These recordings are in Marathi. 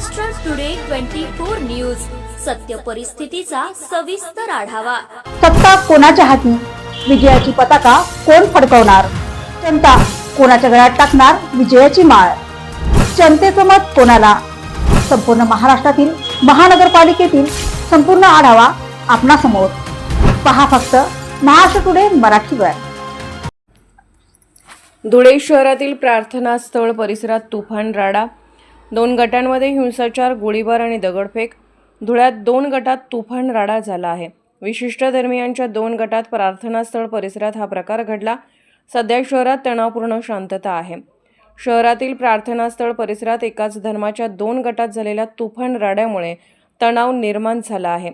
महाराष्ट्र टुडे 24 न्यूज, सत्य परिस्थितीचा सविस्तर आढावा। सत्ता कोणाच्या हाती, विजयाची पताका कोण फडकवणार, जनता कोणाच्या गळ्यात टाकणार विजयाची माळ, जनतेचं मत कोणाला। संपूर्ण महाराष्ट्रातील महानगरपालिकेतील संपूर्ण आढावा आपणासमोर पहा फक्त महाराष्ट्र टुडे मराठीवर। धुळे शहरातील प्रार्थना स्थळ परिसरात तुफान राडा, 2 गटांमध्ये हिंसाचार, गोळीबार आणि दगडफेक। धुळ्यात 2 गटात तुफान राडा झाला आहे। विशिष्ट धर्मियांच्या 2 गटात प्रार्थना स्थळ परिसरात हा प्रकार घडला। सध्या शहरात तणावपूर्ण शांतता आहे। शहरातील प्रार्थना स्थळ परिसरात एकाच धर्माच्या 2 गटात झालेल्या तुफान राड्यामुळे तणाव निर्माण झाला आहे।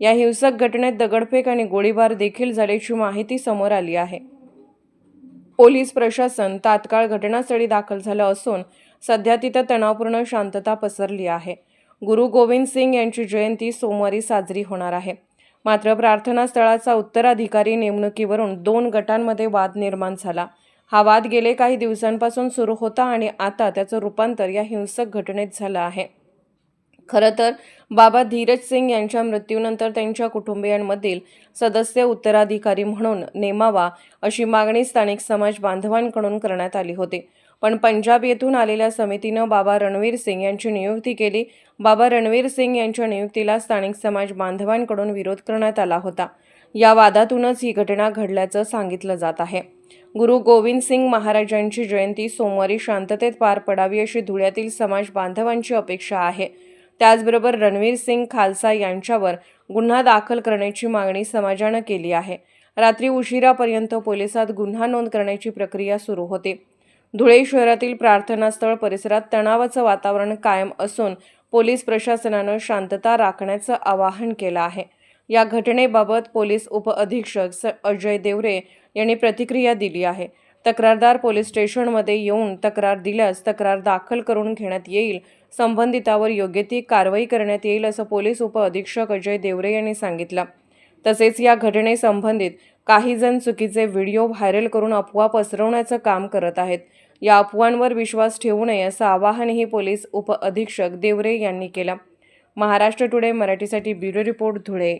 या हिंसक घटनेत दगडफेक आणि गोळीबार देखील झाल्याची माहिती समोर आली आहे। पोलीस प्रशासन तात्काळ घटनास्थळी दाखल झालं असून सध्या तिथं तणावपूर्ण शांतता पसरली आहे। गुरु गोविंद सिंग यांची जयंती सोमवारी साजरी होणार आहे। मात्र प्रार्थना स्थळाचा उत्तराधिकारी नेमणुकीवरून 2 गटांमध्ये वाद निर्माण झाला। हा वाद गेले काही दिवसांपासून सुरू होता आणि आता त्याचं रूपांतर या हिंसक घटनेत झालं आहे। खरं तर बाबा धीरज सिंग यांच्या मृत्यूनंतर त्यांच्या कुटुंबियांमधील सदस्य उत्तराधिकारी म्हणून नेमावा अशी मागणी स्थानिक समाज बांधवांकडून करण्यात आली होती। पण पंजाब येथून आलेल्या समितीनं बाबा रणवीर सिंग यांची नियुक्ती केली। बाबा रणवीर सिंग यांच्या नियुक्तीला स्थानिक समाज बांधवांकडून विरोध करण्यात आला होता। या वादातूनच ही घटना घडल्याचं सांगितलं जात आहे। गुरु गोविंद सिंग महाराजांची जयंती सोमवारी शांततेत पार पडावी अशी धुळ्यातील समाज बांधवांची अपेक्षा आहे। त्याचबरोबर रणवीर सिंग खालसा यांच्यावर गुन्हा दाखल करण्याची मागणी समाजानं केली आहे। रात्री उशिरापर्यंत पोलिसात गुन्हा नोंद करण्याची प्रक्रिया सुरू होती। धुळे शहरातील प्रार्थना स्थळ परिसरात तणावाचं वातावरण कायम असून पोलीस प्रशासनानं शांतता राखण्याचं आवाहन केलं आहे। या घटनेबाबत पोलीस उपअधीक्षक अजय देवरे यांनी प्रतिक्रिया दिली आहे। तक्रारदार पोलीस स्टेशनमध्ये येऊन तक्रार दिल्यास तक्रार दाखल करून घेण्यात येईल। संबंधितावर योग्य ती कारवाई करण्यात येईल असं पोलीस उपअधीक्षक अजय देवरे यांनी सांगितलं। तसेच या घटनेसंबंधित काही जण चुकीचे व्हिडिओ व्हायरल करून अफवा पसरवण्याचं काम करत आहेत। या अफवांवर विश्वास ठेवू नये असं आवाहनही पोलीस उपअधीक्षक देवरे यांनी केलं। महाराष्ट्र टुडे मराठीसाठी ब्युरो रिपोर्ट, धुळे।